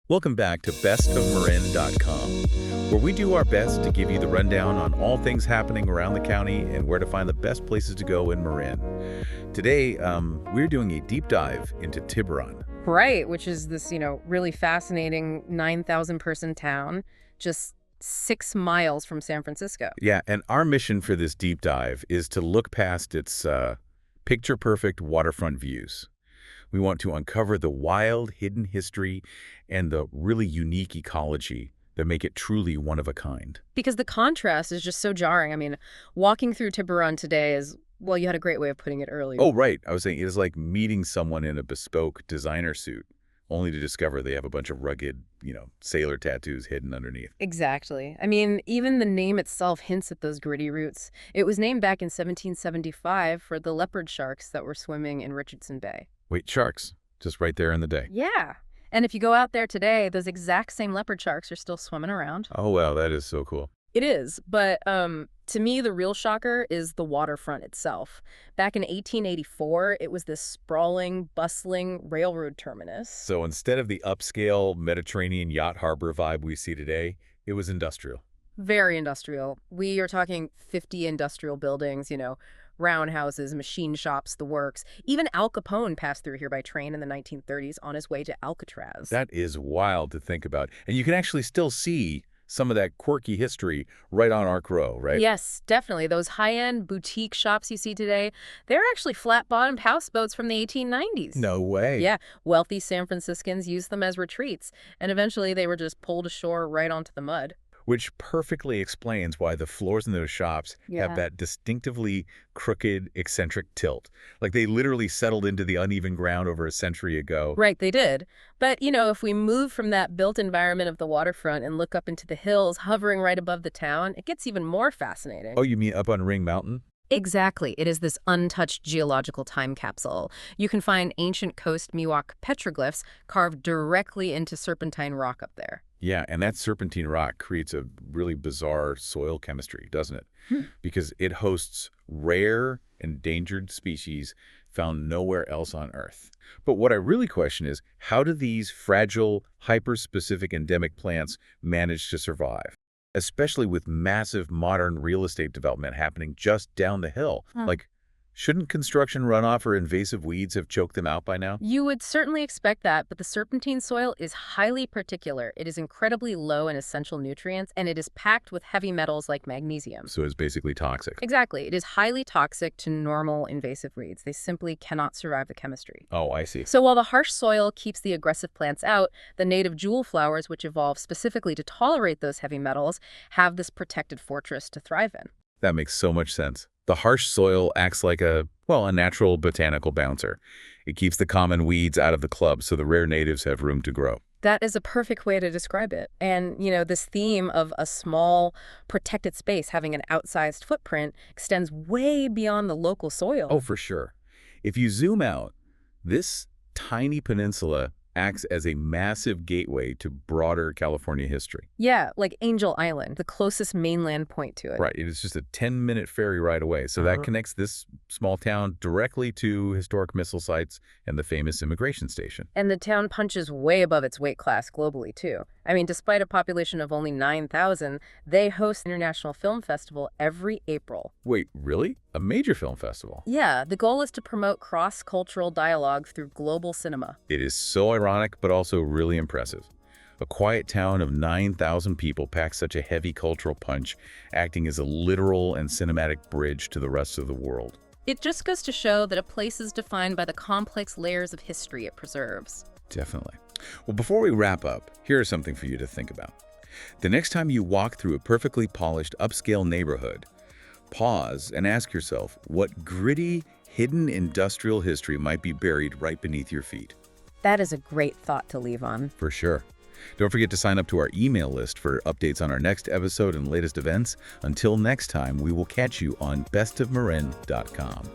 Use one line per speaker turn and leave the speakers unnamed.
Welcome back to bestofmarin.com, where we do our best to give you the rundown on all things happening around the county and where to find the best places to go in Marin. Today, we're doing a deep dive into Tiburon.
Right, which is this, really fascinating 9,000 person town just 6 miles from San Francisco.
Yeah, and our mission for this deep dive is to look past its picture-perfect waterfront views. We want to uncover the wild, hidden history and the really unique ecology that make it truly one of a kind.
Because the contrast is just so jarring. I mean, walking through Tiburon today is, well, you had a great way of putting it earlier.
Oh, right. I was saying it is like meeting someone in a bespoke designer suit, only to discover they have a bunch of rugged, sailor tattoos hidden underneath.
Exactly. I mean, even the name itself hints at those gritty roots. It was named back in 1775 for the leopard sharks that were swimming in Richardson Bay.
Wait, sharks, just right there in the day.
Yeah. And if you go out there today, those exact same leopard sharks are still swimming around.
Oh, wow, that is so cool.
It is, but to me, the real shocker is the waterfront itself. Back in 1884, it was this sprawling, bustling railroad terminus.
So instead of the upscale Mediterranean yacht harbor vibe we see today, it was industrial.
Very industrial. We are talking 50 industrial buildings, roundhouses, machine shops, the works. Even Al Capone passed through here by train in the 1930s on his way to Alcatraz.
That is wild to think about. And you can actually still see some of that quirky history right on Ark Row, right?
Yes, definitely. Those high-end boutique shops you see today, they're actually flat-bottomed houseboats from the 1890s.
No way.
Yeah, wealthy San Franciscans used them as retreats, and eventually they were just pulled ashore right onto the mud.
Which perfectly explains why the floors in those shops have that distinctively crooked, eccentric tilt. Like they literally settled into the uneven ground over a century ago.
Right, they did. But, if we move from that built environment of the waterfront and look up into the hills hovering right above the town, it gets even more fascinating.
Oh, you mean up on Ring Mountain?
Exactly. It is this untouched geological time capsule. You can find ancient coast Miwok petroglyphs carved directly into serpentine rock up there.
Yeah, and that serpentine rock creates a really bizarre soil chemistry, doesn't it? Because it hosts rare, endangered species found nowhere else on Earth. But what I really question is, how do these fragile, hyper-specific endemic plants manage to survive? Especially with massive modern real estate development happening just down the hill. Like, shouldn't construction runoff or invasive weeds have choked them out by now?
You would certainly expect that, but the serpentine soil is highly particular. It is incredibly low in essential nutrients, and it is packed with heavy metals like magnesium.
So it's basically toxic.
Exactly. It is highly toxic to normal invasive weeds. They simply cannot survive the chemistry.
Oh, I see.
So while the harsh soil keeps the aggressive plants out, the native jewel flowers, which evolved specifically to tolerate those heavy metals, have this protected fortress to thrive in.
That makes so much sense. The harsh soil acts like a natural botanical bouncer. It keeps the common weeds out of the club so the rare natives have room to grow.
That is a perfect way to describe it. And, this theme of a small, protected space having an outsized footprint extends way beyond the local soil.
Oh, for sure. If you zoom out, this tiny peninsula acts as a massive gateway to broader California history.
Yeah, like Angel Island, the closest mainland point to it.
Right. It is just a 10-minute ferry ride away. So that connects this small town directly to historic missile sites and the famous immigration station.
And the town punches way above its weight class globally, too. I mean, despite a population of only 9,000, they host an international film festival every April.
Wait, really? A major film festival?
Yeah, the goal is to promote cross-cultural dialogue through global cinema.
It is so ironic, but also really impressive. A quiet town of 9,000 people packs such a heavy cultural punch, acting as a literal and cinematic bridge to the rest of the world.
It just goes to show that a place is defined by the complex layers of history it preserves.
Definitely. Well, before we wrap up, here's something for you to think about. The next time you walk through a perfectly polished upscale neighborhood, pause and ask yourself what gritty, hidden industrial history might be buried right beneath your feet.
That is a great thought to leave on.
For sure. Don't forget to sign up to our email list for updates on our next episode and latest events. Until next time, we will catch you on bestofmarin.com.